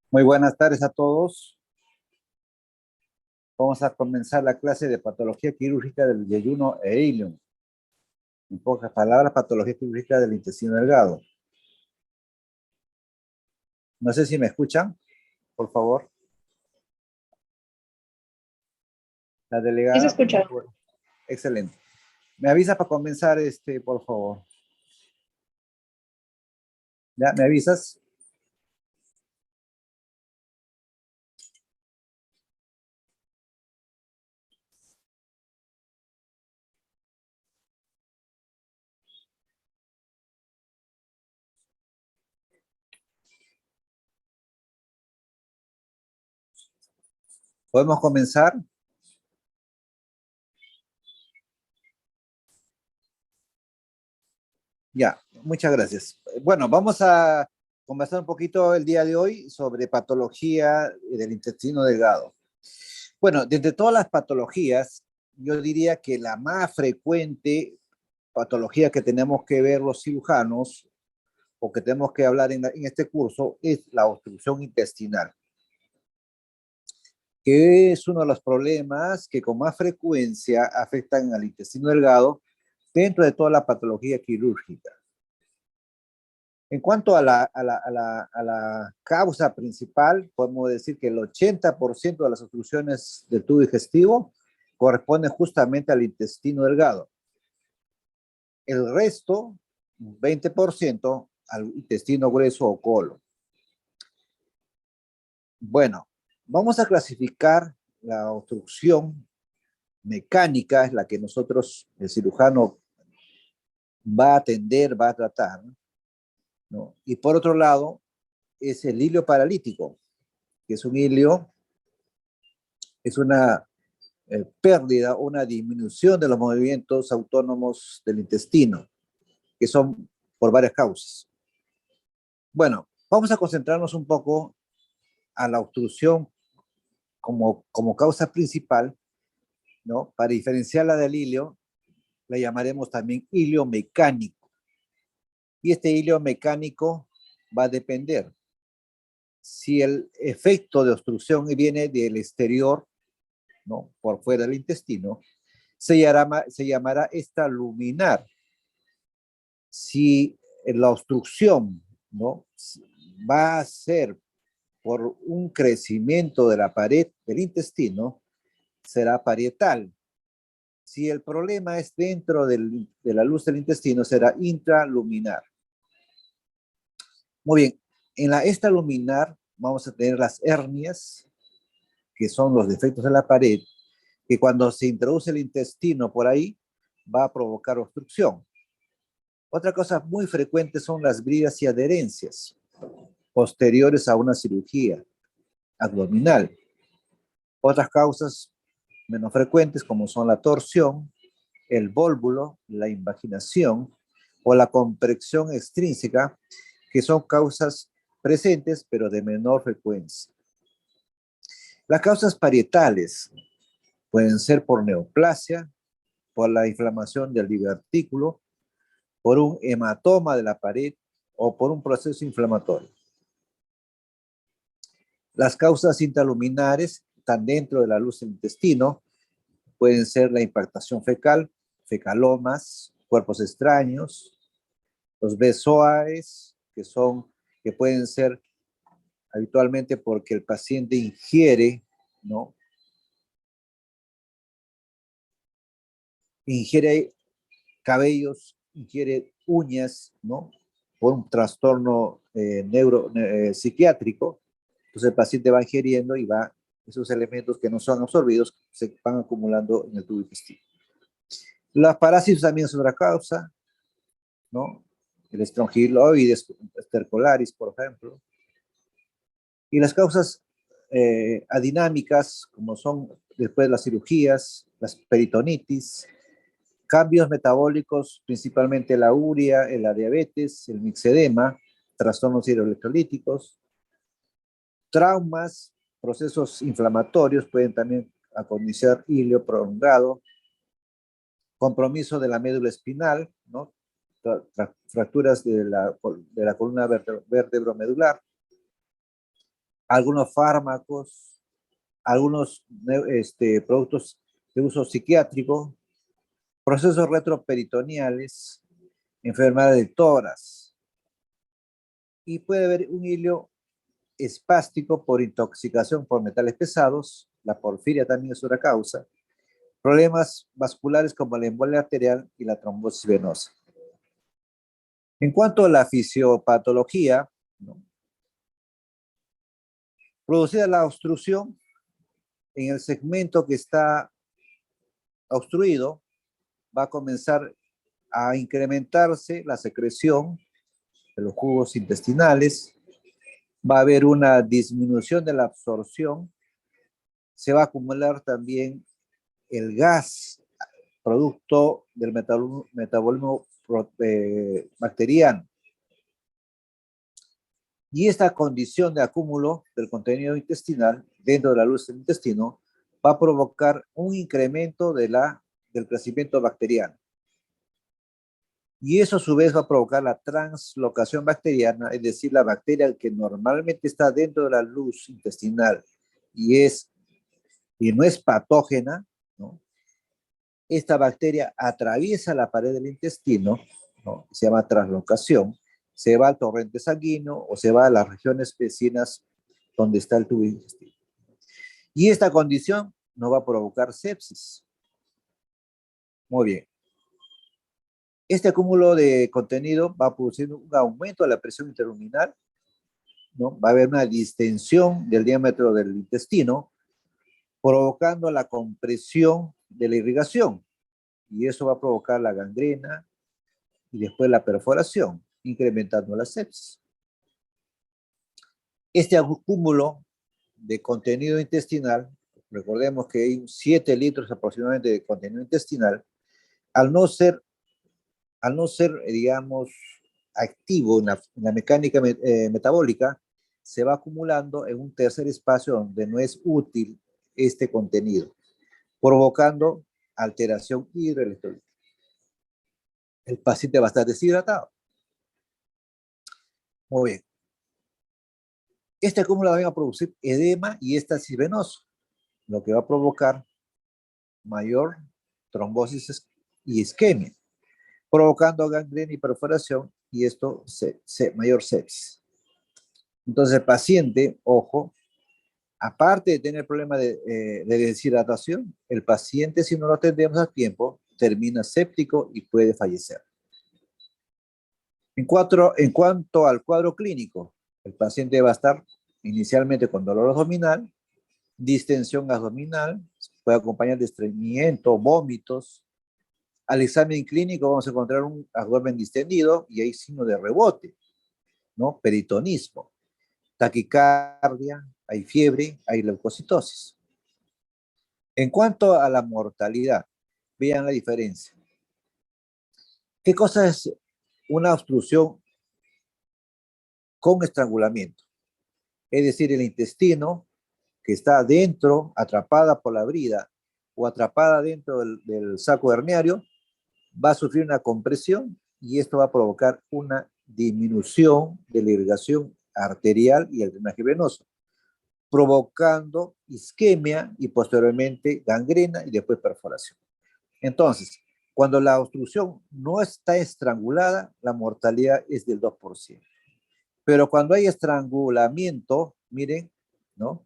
Muy buenas tardes a todos. Vamos a comenzar la clase de patología quirúrgica del yeyuno e ilium. En pocas palabras, patología quirúrgica del intestino delgado. No sé si me escuchan, por favor. La Sí se delegada, por escucha. favor. Excelente. Me avisa para comenzar, por favor. ¿Ya? ¿Me avisas? ¿Podemos comenzar? Ya, muchas gracias. Bueno, vamos a conversar un poquito el día de hoy sobre patología del intestino delgado. Bueno, de entre todas las patologías, yo diría que la más frecuente patología que tenemos que ver los cirujanos o que tenemos que hablar en este curso es la obstrucción intestinal, que es uno de los problemas que con más frecuencia afectan al intestino delgado dentro de toda la patología quirúrgica. En cuanto a la causa principal, podemos decir que el 80% de las obstrucciones del tubo digestivo corresponden justamente al intestino delgado. El resto, un 20%, al intestino grueso o colon. Bueno, vamos a clasificar la obstrucción mecánica, es la que nosotros, el cirujano, va a atender, va a tratar, ¿no? Y por otro lado, es el hilio paralítico, que es un hilio, es una pérdida, una disminución de los movimientos autónomos del intestino, que son por varias causas. Bueno, vamos a concentrarnos un poco a la obstrucción como causa principal, ¿no? Para diferenciarla del hilio, la llamaremos también hilio mecánico. Y este hilio mecánico va a depender. Si el efecto de obstrucción viene del exterior, ¿no? Por fuera del intestino, se llamará extraluminar. Si la obstrucción, ¿no? Va a ser por un crecimiento de la pared del intestino, será parietal. Si el problema es dentro de la luz del intestino, será intraluminar. Muy bien, en la extraluminar vamos a tener las hernias, que son los defectos de la pared, que cuando se introduce el intestino por ahí, va a provocar obstrucción. Otra cosa muy frecuente son las bridas y adherencias posteriores a una cirugía abdominal. Otras causas menos frecuentes como son la torsión, el vólvulo, la invaginación o la compresión extrínseca, que son causas presentes pero de menor frecuencia. Las causas parietales pueden ser por neoplasia, por la inflamación del divertículo, por un hematoma de la pared o por un proceso inflamatorio. Las causas intraluminares están dentro de la luz del intestino, pueden ser la impactación fecal, fecalomas, cuerpos extraños, los BSOAs, que pueden ser habitualmente porque el paciente ingiere, ¿no? Ingiere cabellos, ingiere uñas, ¿no? Por un trastorno psiquiátrico. Entonces el paciente va ingiriendo y esos elementos que no son absorbidos se van acumulando en el tubo digestivo. Los parásitos también son otra causa, ¿no? El Strongyloides stercolaris, por ejemplo. Y las causas adinámicas, como son después las cirugías, las peritonitis, cambios metabólicos, principalmente la urea, la diabetes, el mixedema, trastornos hidroelectrolíticos, traumas, procesos inflamatorios pueden también acondicionar hilio prolongado, compromiso de la médula espinal, ¿no? Fracturas de la columna vertebromedular, algunos fármacos, algunos productos de uso psiquiátrico, procesos retroperitoneales, enfermedades de tórax, y puede haber un hilo espástico por intoxicación por metales pesados, la porfiria también es una causa, problemas vasculares como la embolia arterial y la trombosis venosa. En cuanto a la fisiopatología, ¿no?, producida la obstrucción en el segmento que está obstruido, va a comenzar a incrementarse la secreción de los jugos intestinales, va a haber una disminución de la absorción, se va a acumular también el gas producto del metabolismo bacteriano. Y esta condición de acúmulo del contenido intestinal dentro de la luz del intestino va a provocar un incremento del crecimiento bacteriano. Y eso a su vez va a provocar la translocación bacteriana, es decir, la bacteria que normalmente está dentro de la luz intestinal y no es patógena, ¿no? Esta bacteria atraviesa la pared del intestino, ¿no?, se llama translocación, se va al torrente sanguíneo o se va a las regiones vecinas donde está el tubo intestino. Y esta condición no va a provocar sepsis. Muy bien. Este acúmulo de contenido va a producir un aumento de la presión interluminal, ¿no? Va a haber una distensión del diámetro del intestino, provocando la compresión de la irrigación. Y eso va a provocar la gangrena y después la perforación, incrementando la sepsis. Este acúmulo de contenido intestinal, recordemos que hay 7 litros aproximadamente de contenido intestinal, al no ser, digamos, activo en la mecánica metabólica, se va acumulando en un tercer espacio donde no es útil este contenido, provocando alteración hidroelectrolítica. El paciente va a estar deshidratado. Muy bien. Este acúmulo va a producir edema y éstasis venoso, lo que va a provocar mayor trombosis y isquemia, provocando gangrena y perforación, y esto mayor sepsis. Entonces el paciente, ojo, aparte de tener problemas de deshidratación, el paciente, si no lo atendemos a tiempo, termina séptico y puede fallecer. En cuanto al cuadro clínico, el paciente va a estar inicialmente con dolor abdominal, distensión abdominal, puede acompañar de estreñimiento, vómitos. Al examen clínico vamos a encontrar un abdomen distendido y hay signos de rebote, ¿no? Peritonismo, taquicardia, hay fiebre, hay leucocitosis. En cuanto a la mortalidad, vean la diferencia. ¿Qué cosa es una obstrucción con estrangulamiento? Es decir, el intestino que está dentro, atrapada por la brida o atrapada dentro del saco herniario, va a sufrir una compresión y esto va a provocar una disminución de la irrigación arterial y el drenaje venoso, provocando isquemia y posteriormente gangrena y después perforación. Entonces, cuando la obstrucción no está estrangulada, la mortalidad es del 2%. Pero cuando hay estrangulamiento, miren, ¿no?,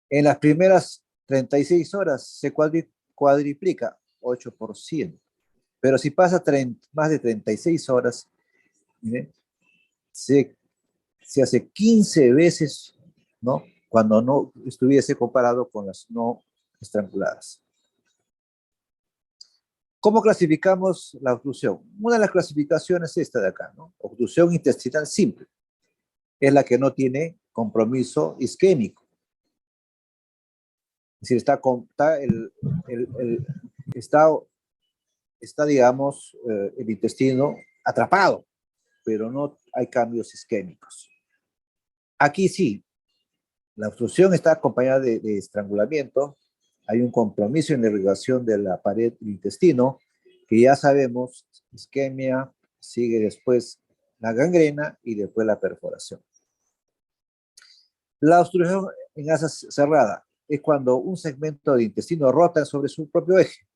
en las primeras 36 horas se cuadriplica 8%. Pero si pasa más de 36 horas, miren, se hace 15 veces, ¿no?, cuando no estuviese comparado con las no estranguladas. ¿Cómo clasificamos la obstrucción? Una de las clasificaciones es esta de acá, ¿no? Obstrucción intestinal simple. Es la que no tiene compromiso isquémico. Es decir, está, digamos, el intestino atrapado, pero no hay cambios isquémicos. Aquí sí, la obstrucción está acompañada de estrangulamiento, hay un compromiso en la irrigación de la pared del intestino, que ya sabemos, isquemia, sigue después la gangrena y después la perforación. La obstrucción en asa cerrada es cuando un segmento de intestino rota sobre su propio eje.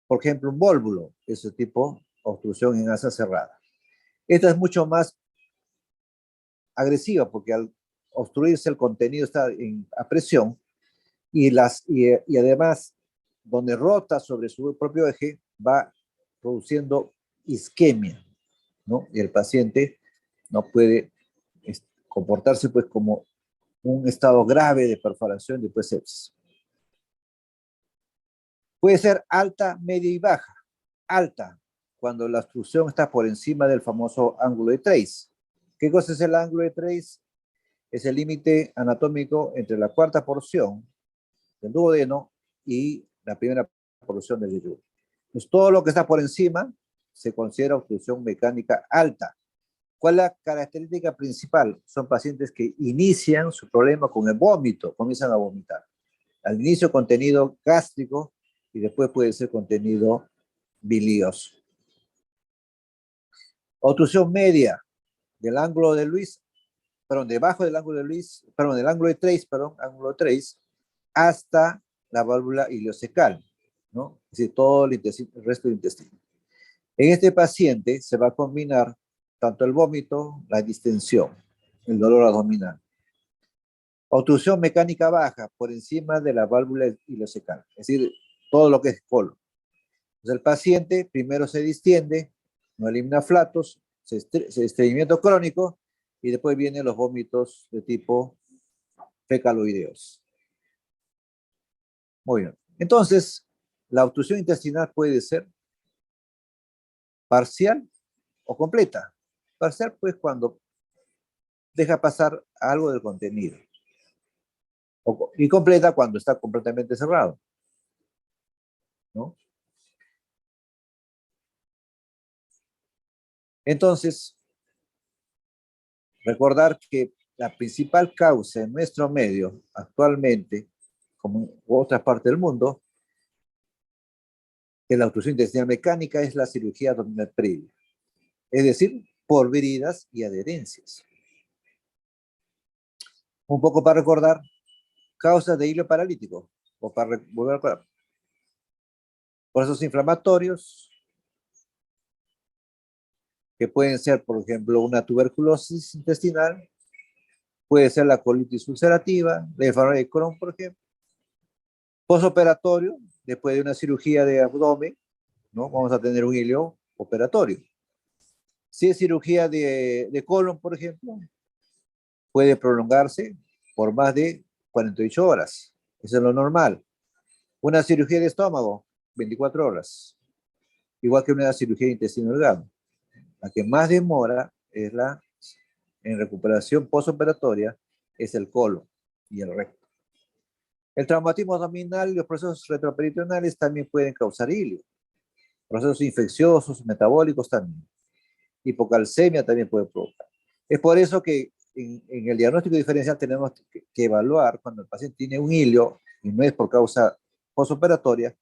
Por ejemplo, un vólvulo, ese tipo obstrucción en asa cerrada. Esta es mucho más agresiva porque al obstruirse el contenido está a presión y además donde rota sobre su propio eje va produciendo isquemia, ¿no? Y el paciente no puede comportarse pues como un estado grave de perforación después sepsis. Puede ser alta, media y baja. Alta, cuando la obstrucción está por encima del famoso ángulo de Trace. ¿Qué cosa es el ángulo de Trace? Es el límite anatómico entre la cuarta porción del duodeno y la primera porción del yeyuno. Pues todo lo que está por encima se considera obstrucción mecánica alta. ¿Cuál es la característica principal? Son pacientes que inician su problema con el vómito, comienzan a vomitar. Al inicio contenido gástrico y después puede ser contenido bilioso. Obstrucción media del ángulo de Luis, perdón, debajo del ángulo de Luis, perdón, del ángulo de Trace, perdón, ángulo de Trace, hasta la válvula ileocecal, ¿no? Es decir, todo el resto del intestino. En este paciente se va a combinar tanto el vómito, la distensión, el dolor abdominal. Obstrucción mecánica baja por encima de la válvula ileocecal, es decir, todo lo que es colon. Entonces el paciente primero se distiende, no elimina flatos, estreñimiento crónico y después vienen los vómitos de tipo fecaloideos. Muy bien. Entonces, la obstrucción intestinal puede ser parcial o completa. Parcial, pues, cuando deja pasar algo del contenido. Y completa cuando está completamente cerrado, ¿no? Entonces, recordar que la principal causa en nuestro medio actualmente, como en otras partes del mundo, de la obstrucción intestinal mecánica es la cirugía abdominal previa, es decir, por heridas y adherencias. Un poco para recordar, causas de hilo paralítico, o para volver a recordar, procesos inflamatorios, que pueden ser, por ejemplo, una tuberculosis intestinal, puede ser la colitis ulcerativa, la enfermedad de Crohn, por ejemplo. Postoperatorio, después de una cirugía de abdomen, ¿no? Vamos a tener un hilo operatorio. Si es cirugía de colon, por ejemplo, puede prolongarse por más de 48 horas. Eso es lo normal. Una cirugía de estómago, 24 horas. Igual que una cirugía de intestino delgado. La que más demora es en recuperación postoperatoria, es el colon y el recto. El traumatismo abdominal y los procesos retroperitoneales también pueden causar hilio. Procesos infecciosos, metabólicos también. Hipocalcemia también puede provocar. Es por eso que en el diagnóstico diferencial tenemos que evaluar cuando el paciente tiene un hilio y no es por causa postoperatoria,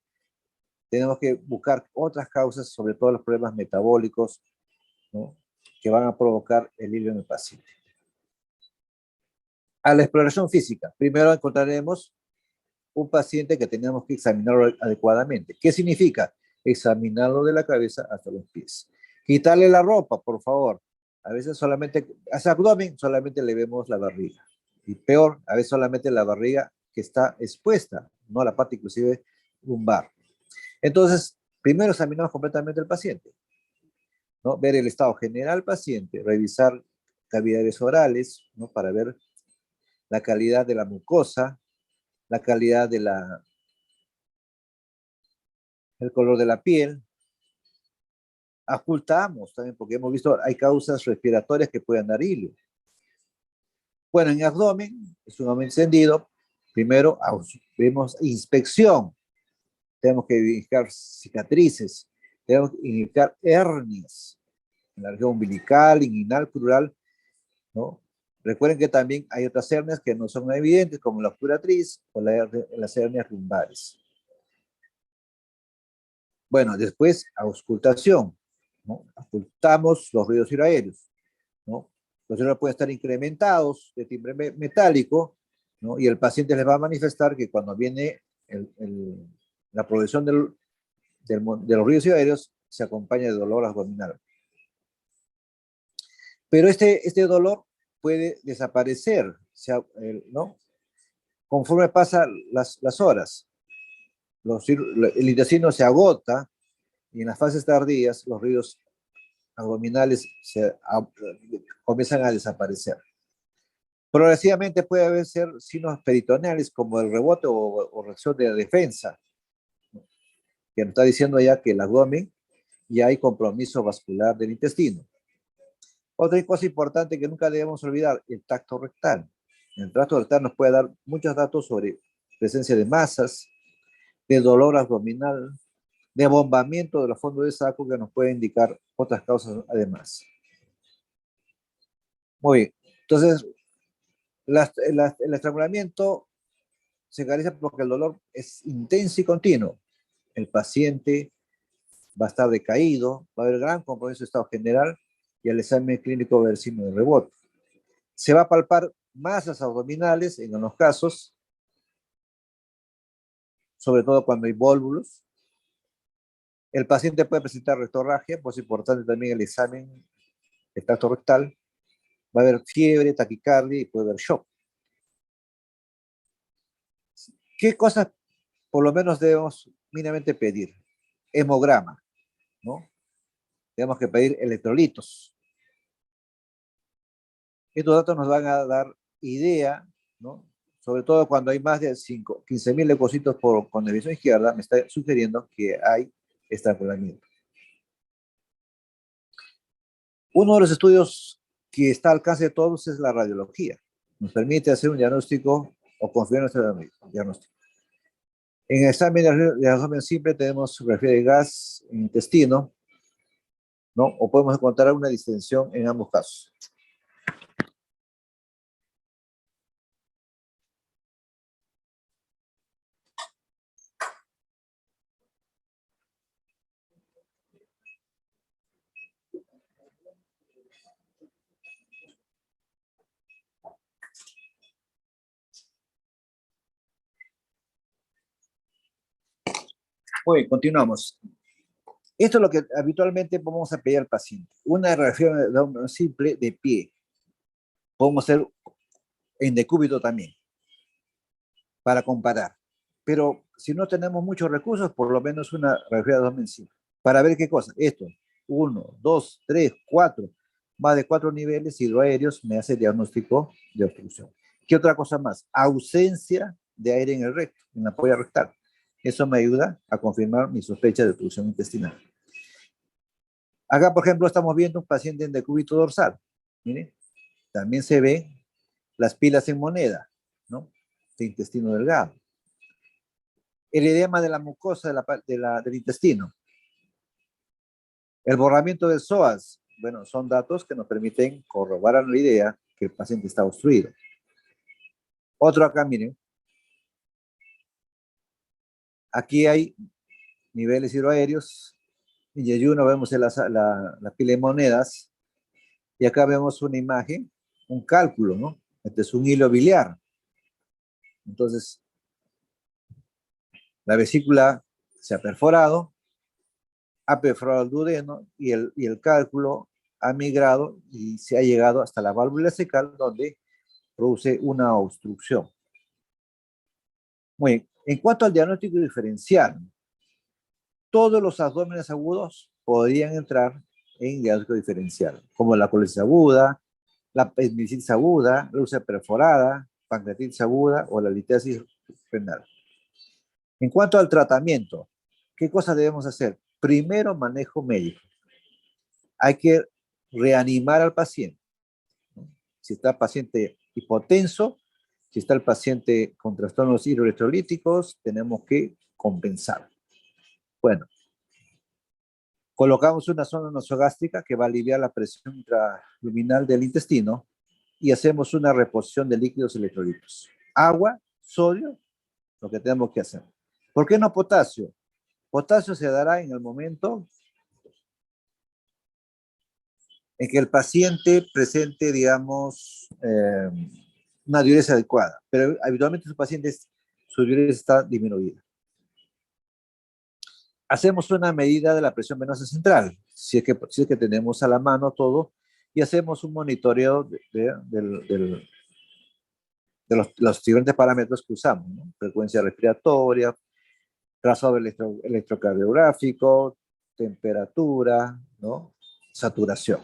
tenemos que buscar otras causas, sobre todo los problemas metabólicos, ¿no? Que van a provocar el hilio en el paciente. A la exploración física, primero encontraremos un paciente que tenemos que examinarlo adecuadamente. ¿Qué significa? Examinarlo de la cabeza hasta los pies. Quitarle la ropa, por favor. A veces solamente, hacia abdomen, solamente le vemos la barriga. Y peor, a veces solamente la barriga que está expuesta, no la parte inclusive lumbar. Entonces, primero examinamos completamente el paciente, ¿no? Ver el estado general del paciente, revisar cavidades orales, ¿no? Para ver la calidad de la mucosa, la calidad de el color de la piel. Ocultamos también, porque hemos visto, hay causas respiratorias que pueden dar hilio. Bueno, en abdomen, es un abdomen encendido. Primero, vemos inspección. Tenemos que identificar cicatrices. Tenemos que identificar hernias en la región umbilical, inguinal, crural, ¿no? Recuerden que también hay otras hernias que no son evidentes, como la obturatriz o las hernias lumbares. Bueno, después, auscultación, ¿no? Auscultamos los ruidos aéreos, ¿no? Los dolores pueden estar incrementados de timbre metálico, ¿no? Y el paciente les va a manifestar que cuando viene la progresión de los ruidos aéreos se acompaña de dolor abdominal. Pero este dolor puede desaparecer, ¿no? Conforme pasan las horas. El intestino se agota y en las fases tardías los ruidos abdominales comienzan a desaparecer. Progresivamente puede haber signos peritoneales como el rebote o reacción de defensa, que nos está diciendo ya que el abdomen ya hay compromiso vascular del intestino. Otra cosa importante que nunca debemos olvidar, el tacto rectal. El tacto rectal nos puede dar muchos datos sobre presencia de masas, de dolor abdominal, de abombamiento de los fondos de saco que nos puede indicar otras causas además. Muy bien. Entonces, el estrangulamiento se caracteriza porque el dolor es intenso y continuo. El paciente va a estar decaído, va a haber gran compromiso de estado general y el examen clínico va a haber signo de rebote. Se va a palpar masas abdominales en unos casos, sobre todo cuando hay vólvulos. El paciente puede presentar rectorragia, pues es importante también el examen del tracto rectal. Va a haber fiebre, taquicardia y puede haber shock. ¿Qué cosas por lo menos debemos mínimamente pedir? Hemograma, ¿no? Tenemos que pedir electrolitos. Estos datos nos van a dar idea, ¿no? Sobre todo cuando hay más de 15.000 leucocitos con desviación izquierda, me está sugiriendo que hay estrangulamiento. Uno de los estudios que está al alcance de todos es la radiología. Nos permite hacer un diagnóstico o confirmar nuestro diagnóstico. En el examen de abdomen simple tenemos refrigerio de gas en intestino, ¿no? O podemos encontrar una distensión en ambos casos. Muy bien, continuamos. Esto es lo que habitualmente vamos a pedir al paciente. Una radiografía de abdomen simple de pie. Podemos hacer en decúbito también, para comparar. Pero si no tenemos muchos recursos, por lo menos una radiografía de abdomen simple. Para ver qué cosa. Esto, 1, 2, 3, 4, más de 4 niveles hidroaéreos me hace diagnóstico de obstrucción. ¿Qué otra cosa más? Ausencia de aire en el recto, en la polla rectal. Eso me ayuda a confirmar mi sospecha de obstrucción intestinal. Acá, por ejemplo, estamos viendo un paciente en decúbito dorsal. Miren, también se ve las pilas en moneda, ¿no? De intestino delgado. El edema de la mucosa del intestino. El borramiento del psoas. Bueno, son datos que nos permiten corroborar la idea que el paciente está obstruido. Otro acá, miren. Aquí hay niveles hidroaéreos. En yeyuno vemos la pila de monedas. Y acá vemos una imagen, un cálculo, ¿no? Este es un hilo biliar. Entonces, la vesícula se ha perforado el duodeno y el cálculo ha migrado y se ha llegado hasta la válvula cecal donde produce una obstrucción. Muy bien. En cuanto al diagnóstico diferencial, todos los abdómenes agudos podrían entrar en diagnóstico diferencial, como la colitis aguda, la apendicitis aguda, la úlcera perforada, pancreatitis aguda o la litiasis renal. En cuanto al tratamiento, ¿qué cosas debemos hacer? Primero, manejo médico. Hay que reanimar al paciente. Si está el paciente hipotenso, si está el paciente con trastornos hidroelectrolíticos, tenemos que compensar. Bueno, colocamos una sonda nasogástrica que va a aliviar la presión intraluminal del intestino y hacemos una reposición de líquidos electrolitos. Agua, sodio, lo que tenemos que hacer. ¿Por qué no potasio? Potasio se dará en el momento en que el paciente presente, digamos, una diuresis adecuada, pero habitualmente sus pacientes, su diuresis está disminuida. Hacemos una medida de la presión venosa central, si es que tenemos a la mano todo, y hacemos un monitoreo de los diferentes parámetros que usamos, ¿no? Frecuencia respiratoria, trazado electrocardiográfico, temperatura, ¿no? Saturación.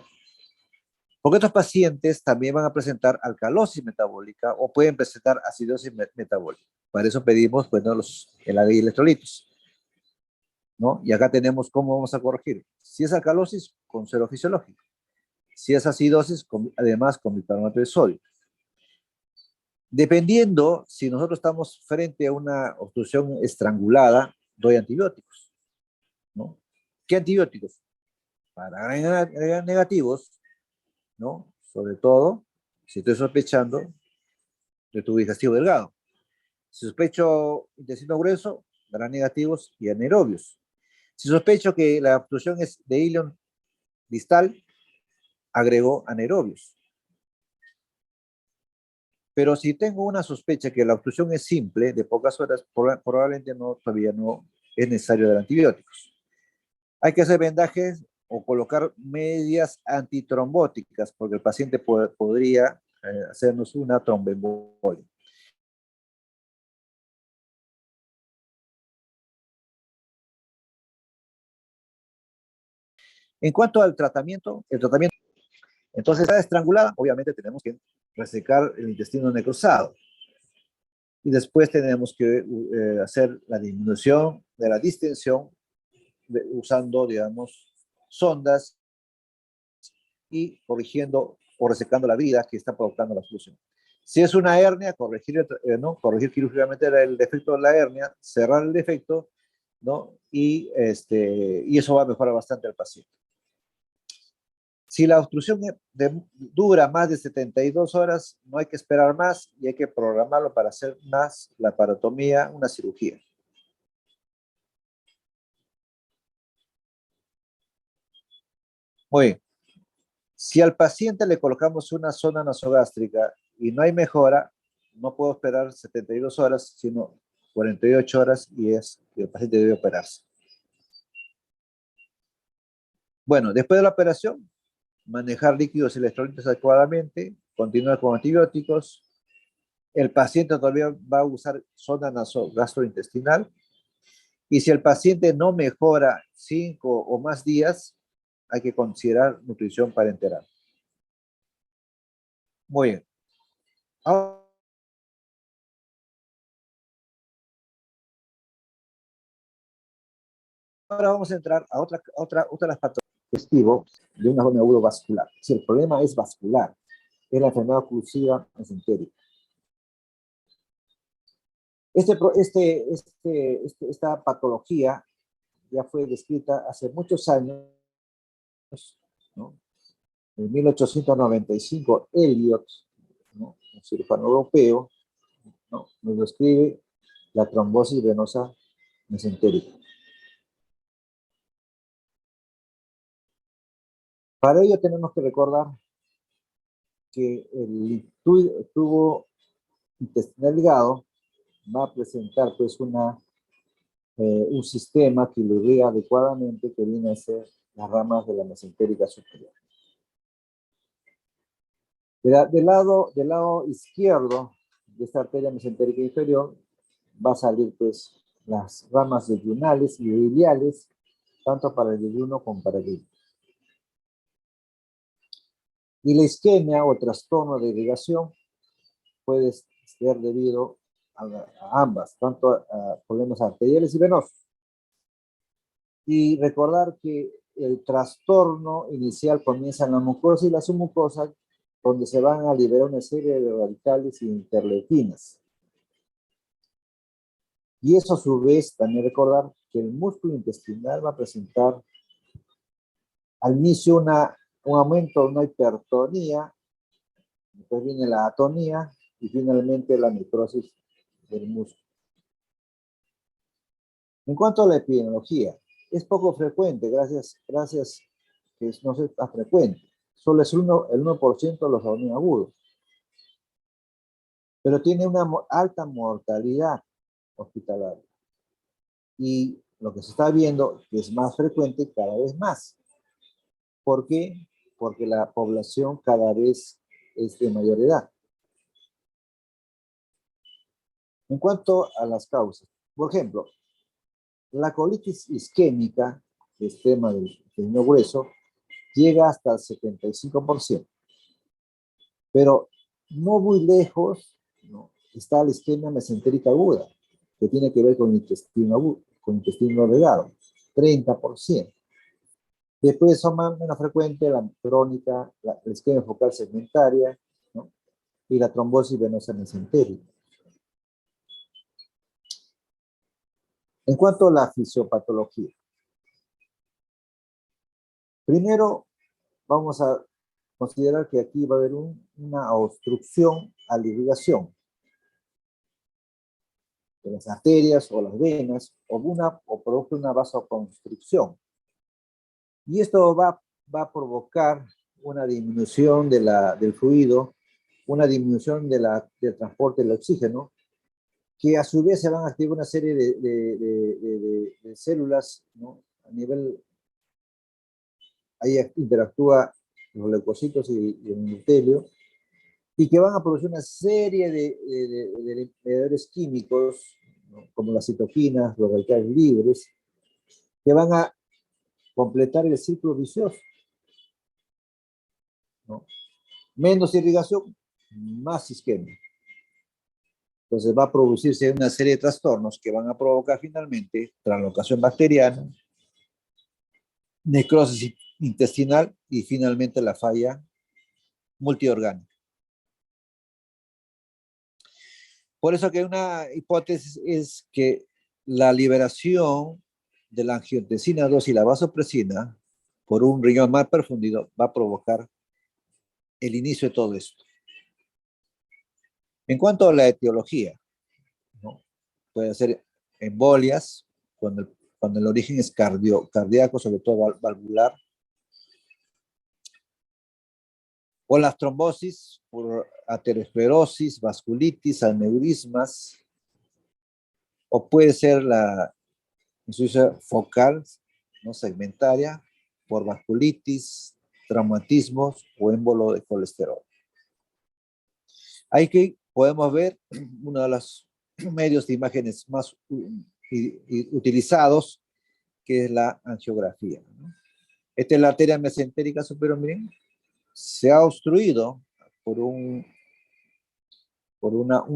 Porque estos pacientes también van a presentar alcalosis metabólica o pueden presentar acidosis metabólica. Para eso pedimos, pues, ¿no? El AD y electrolitos, ¿no? Y acá tenemos cómo vamos a corregir. Si es alcalosis, con suero fisiológico. Si es acidosis, además con bicarbonato de sodio. Dependiendo, si nosotros estamos frente a una obstrucción estrangulada, doy antibióticos, ¿no? ¿Qué antibióticos? Para agregar negativos, ¿no? Sobre todo, si estoy sospechando de tubo digestivo delgado. Si sospecho intestino grueso, dará negativos y anaerobios. Si sospecho que la obstrucción es de ilion distal, agrego anaerobios. Pero si tengo una sospecha que la obstrucción es simple, de pocas horas, probablemente todavía no es necesario dar antibióticos. Hay que hacer vendajes o colocar medias antitrombóticas, porque el paciente podría hacernos una tromboembolia. En cuanto al tratamiento, entonces, está estrangulada, obviamente tenemos que resecar el intestino necrosado. Y después tenemos que hacer la disminución de la distensión usando, digamos, sondas y corrigiendo o resecando la vida que está provocando la obstrucción. Si es una hernia, ¿no? Corregir quirúrgicamente el defecto de la hernia, cerrar el defecto, ¿no? Y eso va a mejorar bastante al paciente. Si la obstrucción dura más de 72 horas, no hay que esperar más y hay que programarlo para hacer más laparotomía, una cirugía. Muy bien. Si al paciente le colocamos una sonda nasogástrica y no hay mejora, no puedo esperar 72 horas, sino 48 horas y el paciente debe operarse. Bueno, después de la operación, manejar líquidos electrolitos adecuadamente, continuar con antibióticos. El paciente todavía va a usar sonda gastrointestinal. Y si el paciente no mejora 5 o más días, hay que considerar nutrición parenteral. Muy bien. Ahora vamos a entrar a otra de las patologías de una zona agudo vascular. Si el problema es vascular, es la enfermedad oclusiva mesentérica. Esta patología ya fue descrita hace muchos años, ¿no? En 1895, Elliot, ¿no? Un cirujano europeo, ¿no? Nos describe la trombosis venosa mesentérica. Para ello tenemos que recordar que el tubo intestinal delgado va a presentar pues un sistema que lo irriga adecuadamente, que viene a ser las ramas de la mesentérica superior. Del lado izquierdo de esta arteria mesentérica inferior va a salir pues las ramas yeyunales y biliares, tanto para el yeyuno como para el hígado. Y la isquemia o trastorno de irrigación puede ser debido a ambas, tanto a problemas arteriales y venosos. Y recordar que el trastorno inicial comienza en la mucosa y la submucosa, donde se van a liberar una serie de radicales y interleuquinas. Y eso a su vez también recordar que el músculo intestinal va a presentar al inicio un aumento, una hipertonía, después viene la atonía y finalmente la necrosis del músculo. En cuanto a la epidemiología, es poco frecuente, gracias que no es tan frecuente. Solo es el 1% de los dominios agudos. Pero tiene una alta mortalidad hospitalaria. Y lo que se está viendo que es más frecuente cada vez más. ¿Por qué? Porque la población cada vez es de mayor edad. En cuanto a las causas, por ejemplo, la colitis isquémica, que es tema del intestino grueso, llega hasta el 75%. Pero no muy lejos, ¿no?, está la isquemia mesentérica aguda, que tiene que ver con el intestino agudo, con el intestino delgado, 30%. Después son menos frecuentes la crónica, la isquemia focal segmentaria, ¿no?, y la trombosis venosa mesentérica. En cuanto a la fisiopatología, primero vamos a considerar que aquí va a haber una obstrucción a la irrigación de las arterias o las venas, o produce una vasoconstricción. Y esto va a provocar una disminución del fluido, una disminución del transporte del oxígeno, que a su vez se van a activar una serie de células, ¿no?, a nivel, ahí interactúa los leucocitos y el endotelio, y que van a producir una serie de mediadores químicos, ¿no?, como las citoquinas, los radicales libres, que van a completar el círculo vicioso, ¿no? Menos irrigación, más isquemia. Entonces va a producirse una serie de trastornos que van a provocar finalmente translocación bacteriana, necrosis intestinal y finalmente la falla multiorgánica. Por eso que una hipótesis es que la liberación de la angiotensina 2 y la vasopresina por un riñón mal perfundido va a provocar el inicio de todo esto. En cuanto a la etiología, ¿no?, puede ser embolias, cuando el origen es cardíaco, sobre todo valvular, o las trombosis por aterosclerosis, vasculitis, aneurismas, o puede ser la insuficiencia focal, ¿no?, segmentaria, por vasculitis, traumatismos o émbolo de colesterol. Ahí que podemos ver uno de los medios de imágenes más utilizados, que es la angiografía, ¿no? Esta es la arteria mesentérica superior, miren, se ha obstruido por un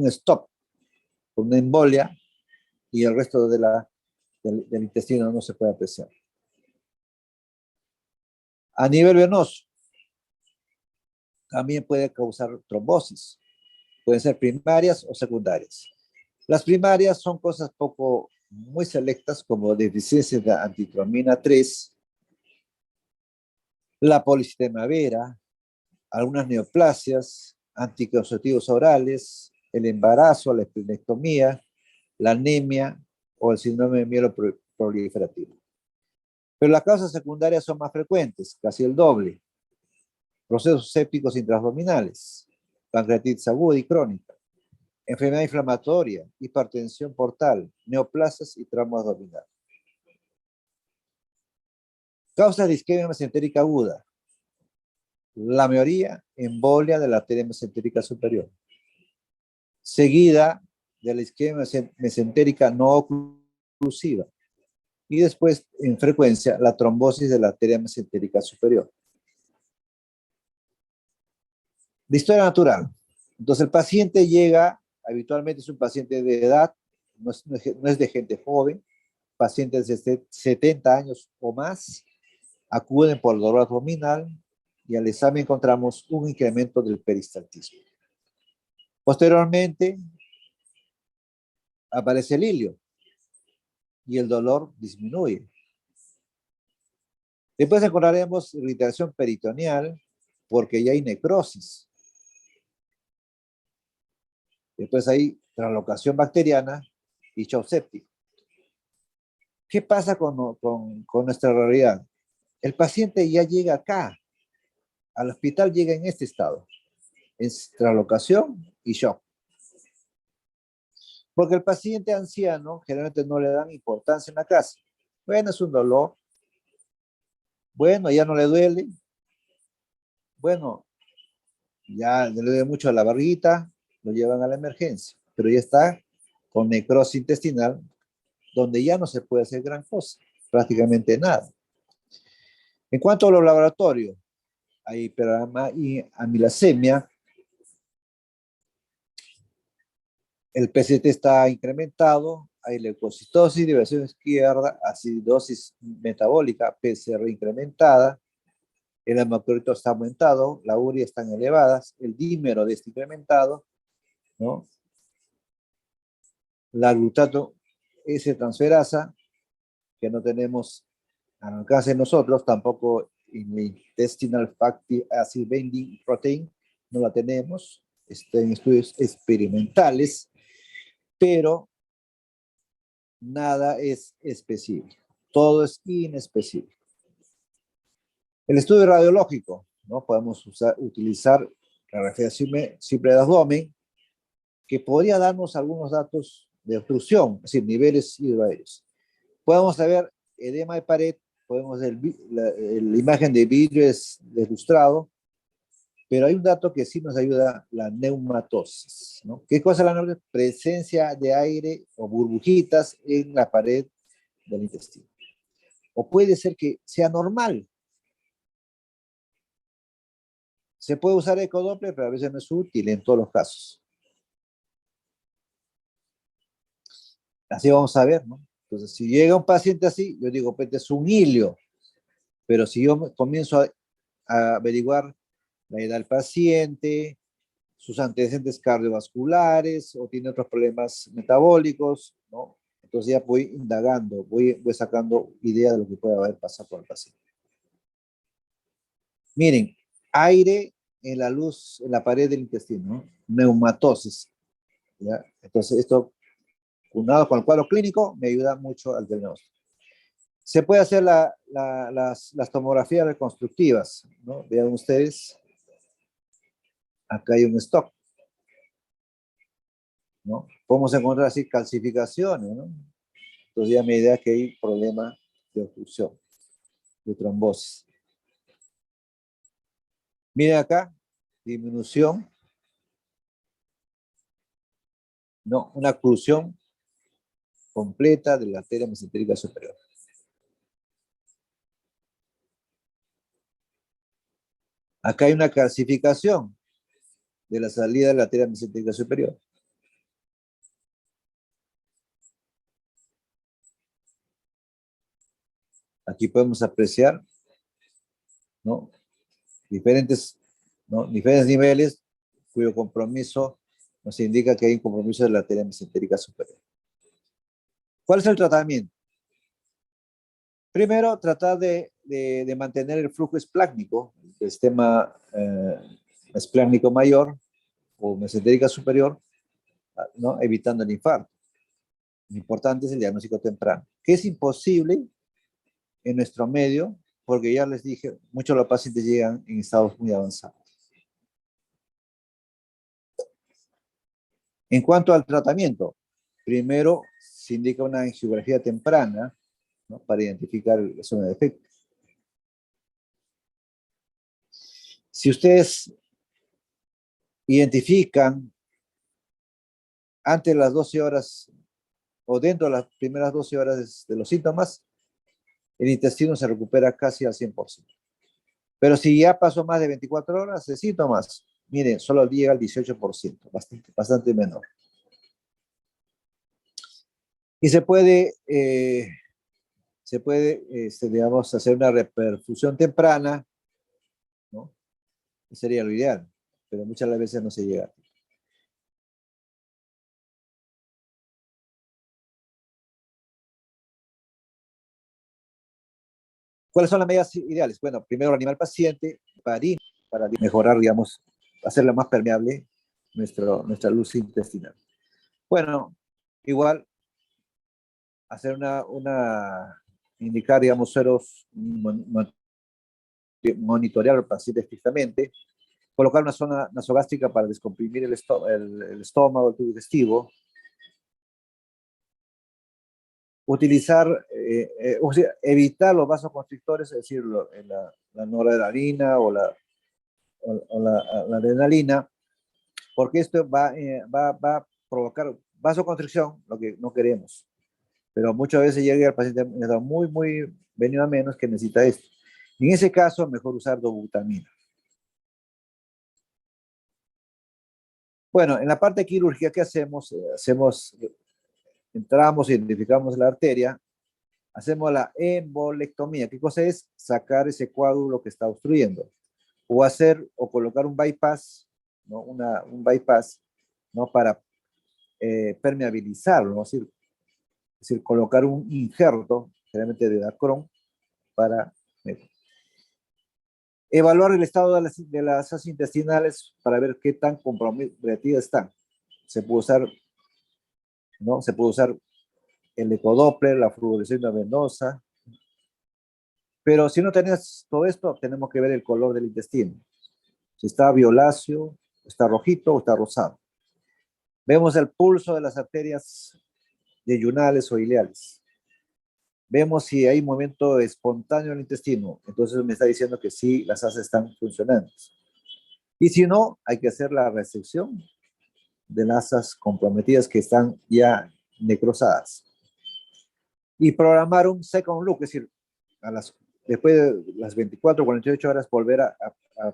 stop, por una embolia, y el resto del intestino no se puede apreciar. A nivel venoso, también puede causar trombosis. Pueden ser primarias o secundarias. Las primarias son cosas muy selectas, como deficiencia de antitromina 3, la policitemia vera, algunas neoplasias, anticonceptivos orales, el embarazo, la esplenectomía, la anemia o el síndrome de mieloproliferativo. Pero las causas secundarias son más frecuentes, casi el doble. Procesos sépticos intraabdominales, pancreatitis aguda y crónica, enfermedad inflamatoria, hipertensión portal, neoplasias y trauma abdominal. Causas de isquemia mesentérica aguda. La mayoría, embolia de la arteria mesentérica superior, seguida de la isquemia mesentérica no oclusiva, y después, en frecuencia, la trombosis de la arteria mesentérica superior. La historia natural. Entonces, el paciente llega, habitualmente es un paciente de edad, no es de gente joven, pacientes de 70 años o más, acuden por dolor abdominal y al examen encontramos un incremento del peristaltismo. Posteriormente, aparece el hilio y el dolor disminuye. Después encontraremos irritación peritoneal porque ya hay necrosis. Después hay translocación bacteriana y shock séptico. ¿Qué pasa con nuestra realidad? El paciente ya llega acá al hospital llega en este estado, es traslocación y shock. Porque el paciente anciano generalmente no le dan importancia en la casa. Bueno, es un dolor. Bueno, ya no le duele. Bueno, ya le duele mucho a la barriguita, lo llevan a la emergencia. Pero ya está con necrosis intestinal, donde ya no se puede hacer gran cosa, prácticamente nada. En cuanto a los laboratorios, hay hiperamilasemia, el PCT está incrementado, hay leucocitosis, liberación izquierda, acidosis metabólica, PCR incrementada, el hemocrito está aumentado, la urea están elevadas, el dímero de este incrementado, ¿no? La glutato S-transferasa, que no tenemos al alcance de nosotros, tampoco en el intestinal fatty acid binding protein, no la tenemos, está en estudios experimentales, pero nada es específico, todo es inespecífico. El estudio radiológico, ¿no? Podemos utilizar la refrigeración simple de abdomen, que podría darnos algunos datos de obstrucción, es decir, niveles hidroaéreos. Podemos saber edema de pared, podemos ver la imagen de vidrio es deslustrado, pero hay un dato que sí nos ayuda, la neumatosis, ¿no? ¿Qué cosa es la neumatosis? Presencia de aire o burbujitas en la pared del intestino. O puede ser que sea normal. Se puede usar ecodoppler, pero a veces no es útil en todos los casos. Así vamos a ver, ¿no? Entonces, si llega un paciente así, yo digo, pues es un hilio, pero si yo comienzo a averiguar la edad del paciente, sus antecedentes cardiovasculares o tiene otros problemas metabólicos, ¿no? Entonces ya voy indagando, voy sacando idea de lo que puede haber pasado por el paciente. Miren, aire en la luz, en la pared del intestino, ¿no? Neumatosis, ¿ya? Entonces esto, unado con el cuadro clínico, me ayuda mucho al diagnóstico. Se puede hacer las tomografías reconstructivas, ¿no? Vean ustedes, acá hay un stock, ¿no? Podemos encontrar así calcificaciones, ¿no? Entonces ya me da que hay problema de obstrucción, de trombosis. Miren acá, disminución, no, una oclusión completa de la arteria mesentérica superior. Acá hay una calcificación de la salida de la arteria mesentérica superior. Aquí podemos apreciar, ¿no? Diferentes, ¿no? Diferentes niveles cuyo compromiso nos indica que hay un compromiso de la arteria mesentérica superior. ¿Cuál es el tratamiento? Primero, tratar de mantener el flujo esplácnico, el sistema esplácnico mayor o mesentérica superior, ¿no? Evitando el infarto. Lo importante es el diagnóstico temprano, que es imposible en nuestro medio, porque ya les dije, muchos de los pacientes llegan en estados muy avanzados. En cuanto al tratamiento, primero se indica una angiografía temprana, ¿no? Para identificar la zona de defecto. Si ustedes identifican antes de las 12 horas o dentro de las primeras 12 horas de los síntomas, el intestino se recupera casi al 100%. Pero si ya pasó más de 24 horas de síntomas, miren, solo llega al 18%, bastante menor. Y digamos, hacer una reperfusión temprana, ¿no? Sería lo ideal, pero muchas veces no se llega. ¿Cuáles son las medidas ideales? Bueno, primero animar al paciente para mejorar, digamos, hacerla más permeable nuestra luz intestinal. Bueno, igual hacer indicar, digamos, sueros monitorear al paciente estrictamente, colocar una zona nasogástrica para descomprimir el estómago, el tubo digestivo, utilizar, o sea, evitar los vasoconstrictores, es decir, la noradrenalina o la adrenalina, porque esto va a provocar vasoconstricción, lo que no queremos. Pero muchas veces llega el paciente en estado muy venido a menos que necesita esto. En ese caso, mejor usar dobutamina. Bueno, en la parte quirúrgica, ¿qué hacemos? Entramos, identificamos la arteria, hacemos la embolectomía. ¿Qué cosa es? Sacar ese coágulo que está obstruyendo. O colocar un bypass, ¿no? Un bypass, ¿no? Para permeabilizarlo, ¿no? Es decir, colocar un injerto, generalmente de Dacron, para evaluar el estado de las asas intestinales para ver qué tan comprometidas están. Se puede usar, ¿no? Se puede usar el ecodoppler, la fluorescencia venosa, pero si no tenés todo esto, tenemos que ver el color del intestino. Si está violáceo, está rojito o está rosado. Vemos el pulso de las arterias yeyunales o ileales. Vemos si hay movimiento espontáneo en el intestino. Entonces me está diciendo que sí, las asas están funcionando. Y si no, hay que hacer la resección de las asas comprometidas que están ya necrosadas. Y programar un second look, es decir, después de las 24 o 48 horas, volver a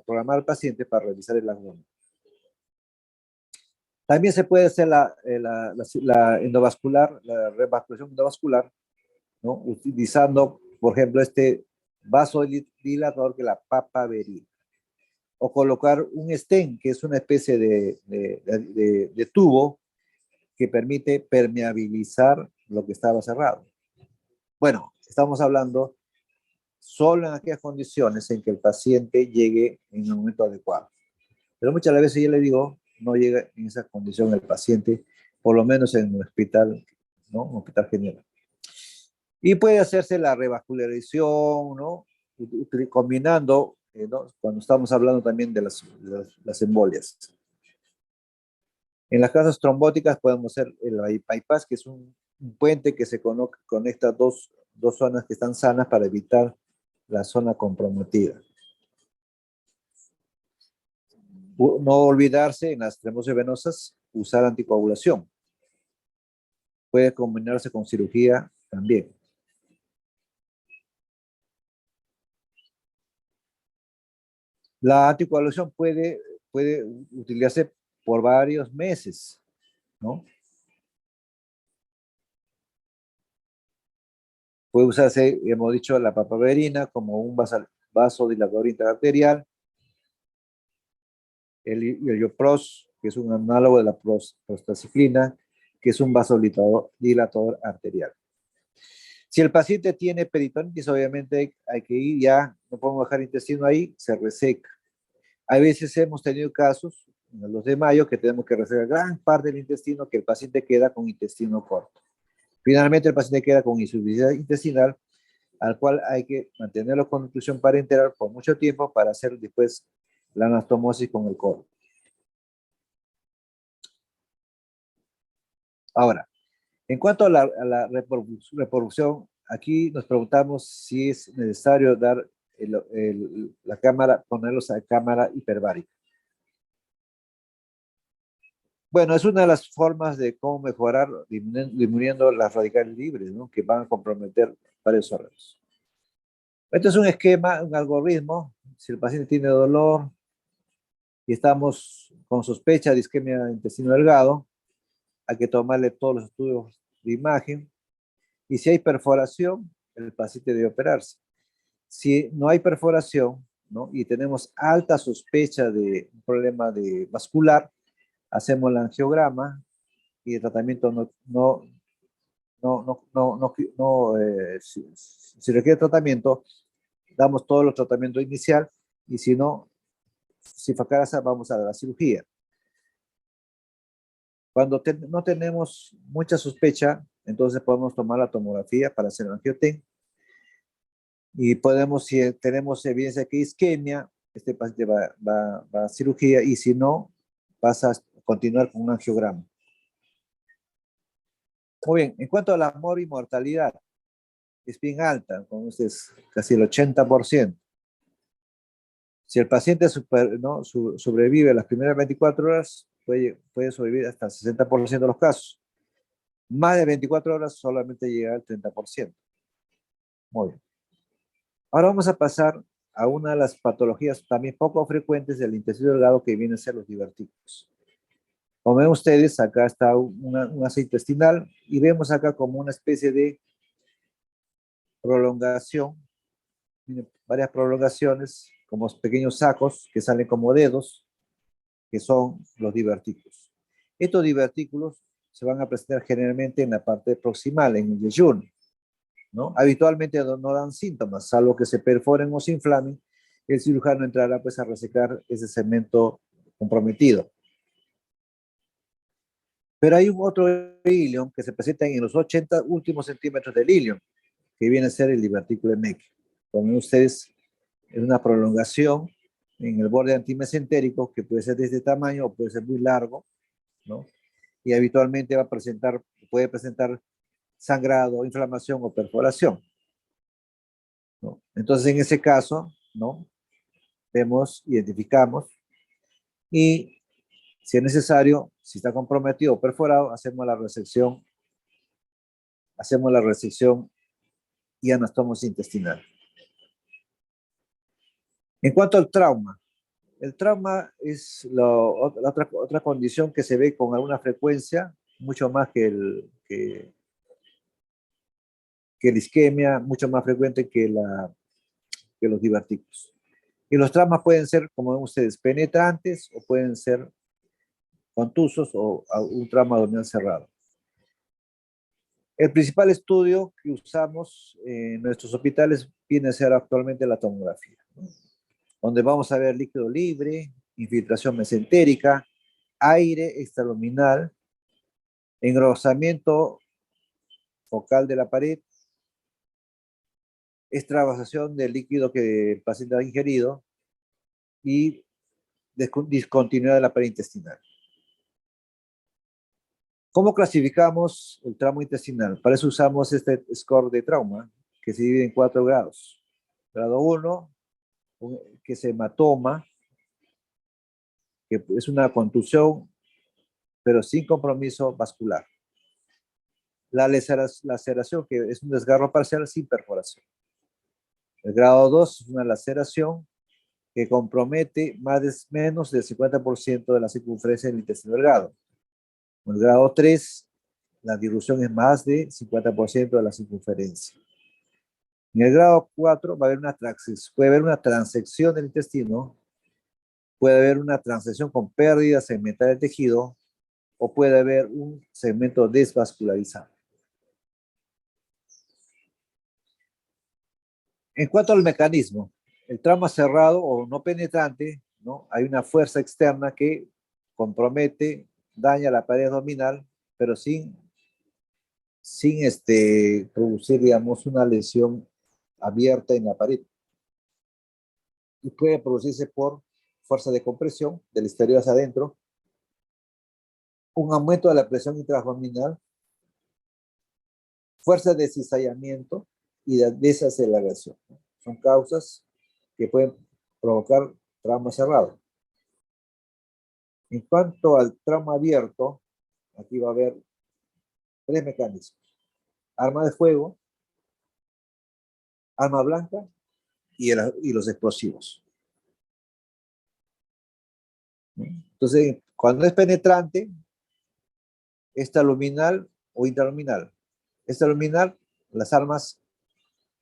programar al paciente para revisar el abdomen. También se puede hacer la endovascular, la revascularización endovascular, ¿no? Utilizando, por ejemplo, este vasodilatador que es la papaverina. O colocar un stent, que es una especie de tubo que permite permeabilizar lo que estaba cerrado. Bueno, estamos hablando solo en aquellas condiciones en que el paciente llegue en el momento adecuado. Pero muchas veces yo le digo, no llega en esa condición el paciente, por lo menos en un hospital, ¿no? Un hospital general. Y puede hacerse la revascularización, ¿no? Combinando, ¿no? Cuando estamos hablando también de las embolias. En las casas trombóticas podemos hacer el bypass, que es un puente que se conecta dos zonas que están sanas para evitar la zona comprometida. No olvidarse en las trombosis venosas usar anticoagulación. Puede combinarse con cirugía también. La anticoagulación puede utilizarse por varios meses, ¿no? Puede usarse, hemos dicho, la papaverina como un vasodilatador intraarterial, el iopros, que es un análogo de la prostaciclina, que es un vasodilatador arterial. Si el paciente tiene peritonitis, obviamente hay que ir ya, no podemos dejar el intestino ahí, se reseca. A veces hemos tenido casos, en los de mayo, que tenemos que resecar gran parte del intestino, que el paciente queda con intestino corto. Finalmente, el paciente queda con insuficiencia intestinal, al cual hay que mantenerlo con nutrición parenteral por mucho tiempo para hacer después la anastomosis con el colon. Ahora, en cuanto a la reproducción, aquí nos preguntamos si es necesario dar la cámara, ponerlos a cámara hiperbárica. Bueno, es una de las formas de cómo mejorar disminuyendo las radicales libres, ¿no? Que van a comprometer varios órganos. Este es un esquema, un algoritmo. Si el paciente tiene dolor y estamos con sospecha de isquemia de intestino delgado, hay que tomarle todos los estudios de imagen. Y si hay perforación, el paciente debe operarse. Si no hay perforación, ¿no? Y tenemos alta sospecha de un problema vascular, hacemos el angiograma y el tratamiento si requiere tratamiento, damos todos los tratamientos inicial y si no, si fracasa, vamos a la cirugía. Cuando no tenemos mucha sospecha, entonces podemos tomar la tomografía para hacer el angioten Y podemos, si tenemos evidencia que hay isquemia, este paciente va a cirugía y si no, vas a continuar con un angiograma. Muy bien, en cuanto a la mortalidad, es bien alta, con ustedes casi el 80%. Si el paciente ¿no? sobrevive las primeras 24 horas, puede sobrevivir hasta el 60% de los casos. Más de 24 horas solamente llega al 30%. Muy bien. Ahora vamos a pasar a una de las patologías también poco frecuentes del intestino delgado que vienen a ser los divertículos. Como ven ustedes, acá está un asa intestinal y vemos acá como una especie de prolongación, varias prolongaciones, como pequeños sacos que salen como dedos, que son los divertículos. Estos divertículos se van a presentar generalmente en la parte proximal, en el yeyún, ¿no? Habitualmente no dan síntomas, salvo que se perforen o se inflamen, el cirujano entrará pues a resecar ese segmento comprometido. Pero hay un otro ilion que se presenta en los 80 últimos centímetros del ilion, que viene a ser el divertículo Mecke. Como ustedes, es una prolongación en el borde antimesentérico que puede ser de este tamaño o puede ser muy largo, ¿no? Y habitualmente puede presentar sangrado, inflamación o perforación, ¿no? Entonces, en ese caso, ¿no? Identificamos y si es necesario, si está comprometido o perforado, hacemos la resección y anastomos intestinal. En cuanto al trauma, el trauma es la otra condición que se ve con alguna frecuencia, mucho más que la isquemia, mucho más frecuente que los divertículos. Y los traumas pueden ser, como ven ustedes, penetrantes o pueden ser contusos o un trauma abdominal cerrado. El principal estudio que usamos en nuestros hospitales viene a ser actualmente la tomografía, ¿no? Donde vamos a ver líquido libre, infiltración mesentérica, aire extraluminal, engrosamiento focal de la pared, extravasación del líquido que el paciente ha ingerido y discontinuidad de la pared intestinal. ¿Cómo clasificamos el trauma intestinal? Para eso usamos este score de trauma, que se divide en 4 grados. Grado 1, que es hematoma, que es una contusión, pero sin compromiso vascular. La laceración, que es un desgarro parcial sin perforación. El grado 2 es una laceración que compromete menos del 50% de la circunferencia del intestino delgado. En el grado 3, la dilución es más de 50% de la circunferencia. En el grado 4 puede haber una transección del intestino, puede haber una transección con pérdida segmental del tejido o puede haber un segmento desvascularizado. En cuanto al mecanismo, el trauma cerrado o no penetrante, ¿no? Hay una fuerza externa que compromete, daña la pared abdominal, pero sin producir, digamos, una lesión abierta en la pared. Y puede producirse por fuerza de compresión del exterior hacia adentro, un aumento de la presión intraabdominal, fuerza de cizallamiento y de desaceleración. Son causas que pueden provocar trauma cerrado. En cuanto al trauma abierto, aquí va a haber 3 mecanismos: arma de fuego, arma blanca y los explosivos. Entonces, cuando es penetrante, extraluminal o intraluminal. Extraluminal, las armas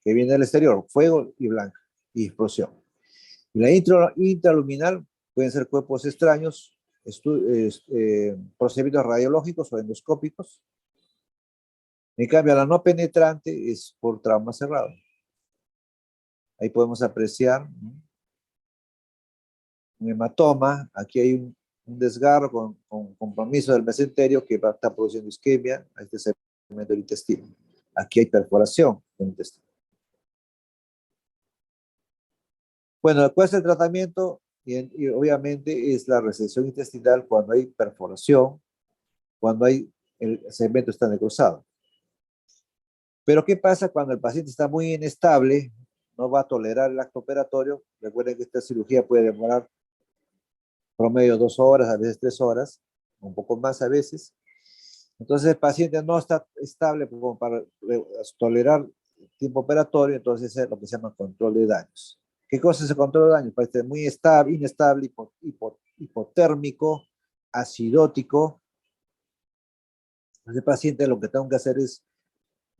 que vienen del exterior, fuego y blanca, y explosión. Y la intraluminal pueden ser cuerpos extraños, procedimientos radiológicos o endoscópicos. En cambio, la no penetrante es por trauma cerrado. Ahí podemos apreciar, ¿no?, un hematoma. Aquí hay un desgarro con compromiso del mesenterio que va a estar produciendo isquemia a este segmento del intestino. Aquí hay perforación del intestino. Bueno, ¿cuál es el tratamiento? Y obviamente es la resección intestinal cuando hay perforación, cuando el segmento está necrosado. Pero ¿qué pasa cuando el paciente está muy inestable? No va a tolerar el acto operatorio. Recuerden que esta cirugía puede demorar promedio 2 horas, a veces 3 horas, un poco más a veces. Entonces el paciente no está estable como para tolerar el tiempo operatorio, entonces es lo que se llama control de daños. ¿Qué cosa es el control de daños? Puede ser muy estable, inestable, hipotérmico, acidótico. Entonces el paciente lo que tengo que hacer es,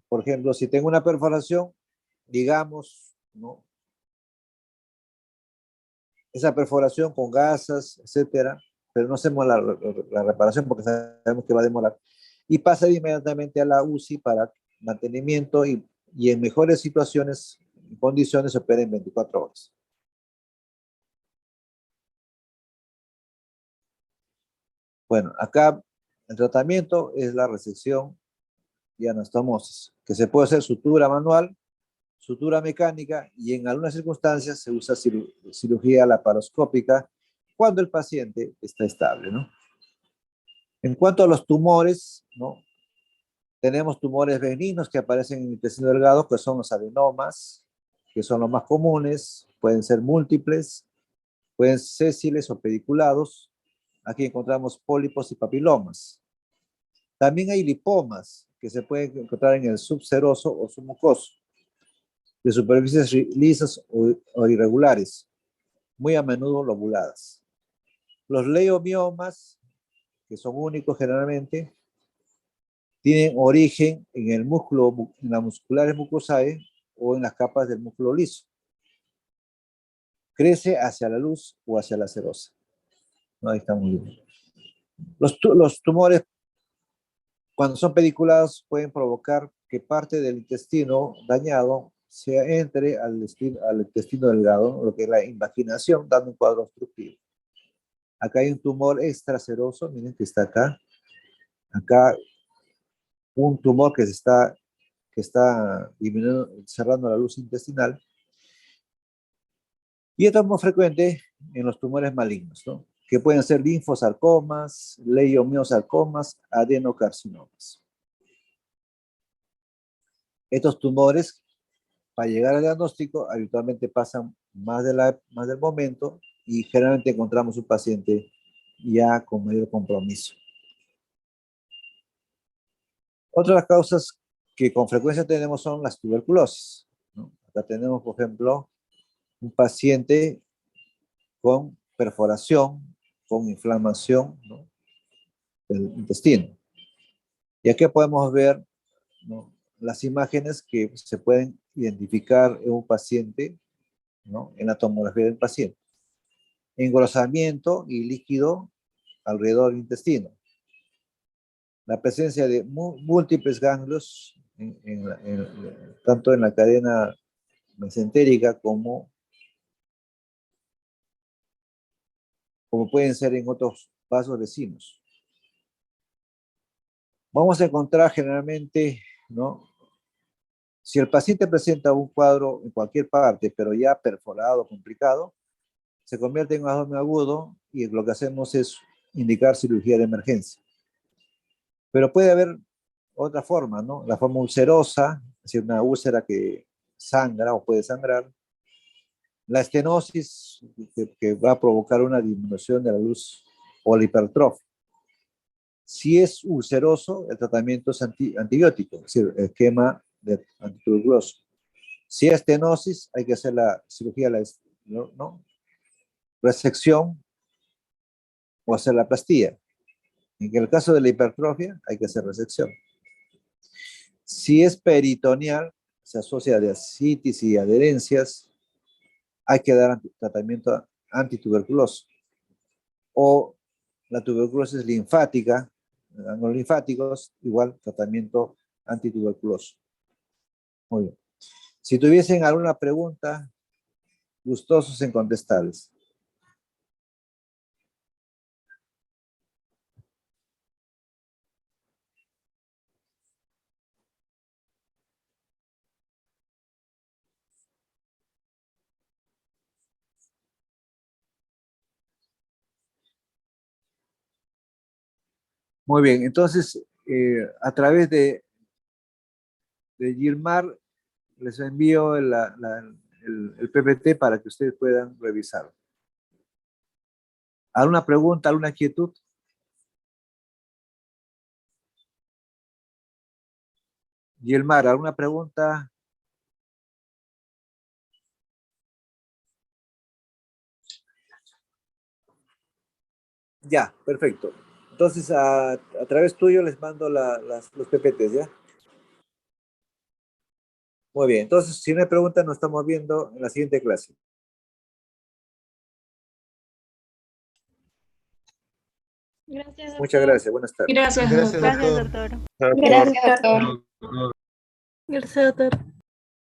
por ejemplo, si tengo una perforación, digamos, ¿no? Esa perforación con gasas, etcétera, pero no hacemos la reparación porque sabemos que va a demorar. Y pasa inmediatamente a la UCI para mantenimiento y en mejores situaciones, condiciones, opera en 24 horas. Bueno, acá el tratamiento es la resección y anastomosis, que se puede hacer sutura manual, sutura mecánica y en algunas circunstancias se usa cirugía laparoscópica cuando el paciente está estable, ¿no? En cuanto a los tumores, ¿no? Tenemos tumores benignos que aparecen en el intestino delgado, que son los adenomas, que son los más comunes, pueden ser múltiples, pueden ser sésiles o pediculados. Aquí encontramos pólipos y papilomas. También hay lipomas que se pueden encontrar en el subseroso o submucoso, de superficies lisas o irregulares, muy a menudo lobuladas. Los leiomiomas, que son únicos generalmente, tienen origen en el músculo, en las musculares mucosae o en las capas del músculo liso. Crece hacia la luz o hacia la serosa. No, ahí está muy bien. Los tumores, cuando son pediculados, pueden provocar que parte del intestino dañado se entre al intestino delgado, lo que es la invaginación, dando un cuadro obstructivo. Acá hay un tumor extraseroso, miren que está acá. Acá un tumor que está cerrando la luz intestinal. Y esto es muy frecuente en los tumores malignos, ¿no? Que pueden ser linfosarcomas, leiomiosarcomas, adenocarcinomas. Estos tumores, para llegar al diagnóstico, habitualmente pasan más del momento y generalmente encontramos un paciente ya con mayor compromiso. Otras causas que con frecuencia tenemos son las tuberculosis, ¿no? Acá tenemos, por ejemplo, un paciente con perforación, con inflamación, ¿no? Del intestino. Y aquí podemos ver, ¿no? Las imágenes que se pueden identificar en un paciente, ¿no? En la tomografía del paciente. Engrosamiento y líquido alrededor del intestino. La presencia de múltiples ganglios, tanto en la cadena mesentérica como pueden ser en otros vasos vecinos. Vamos a encontrar generalmente, ¿no? Si el paciente presenta un cuadro en cualquier parte, pero ya perforado, complicado, se convierte en un asma agudo y lo que hacemos es indicar cirugía de emergencia. Pero puede haber otra forma, ¿no? La forma ulcerosa, es decir, una úlcera que sangra o puede sangrar. La estenosis, que va a provocar una disminución de la luz o la hipertrofia. Si es ulceroso, el tratamiento es antibiótico, es decir, el esquema de antituberculoso. Si es estenosis, hay que hacer la cirugía, ¿no? Resección o hacer la plastilla. En el caso de la hipertrofia, hay que hacer resección. Si es peritoneal, se asocia a ascitis y adherencias, hay que dar tratamiento antituberculoso. O la tuberculosis linfática, ganglios linfáticos, igual tratamiento antituberculoso. Muy bien. Si tuviesen alguna pregunta, gustosos en contestarles. Muy bien, entonces, a través de Gilmar, les envío el PPT para que ustedes puedan revisar. ¿Alguna pregunta, alguna inquietud? Gilmar, ¿alguna pregunta? Ya, perfecto. Entonces, a través tuyo les mando los PPTs, ¿ya? Muy bien. Entonces, si no hay preguntas, nos estamos viendo en la siguiente clase. Gracias, Muchas doctor. gracias. Buenas tardes. Gracias, Gracias, doctor. Gracias, doctor. doctor. Gracias, doctor. Gracias, doctor.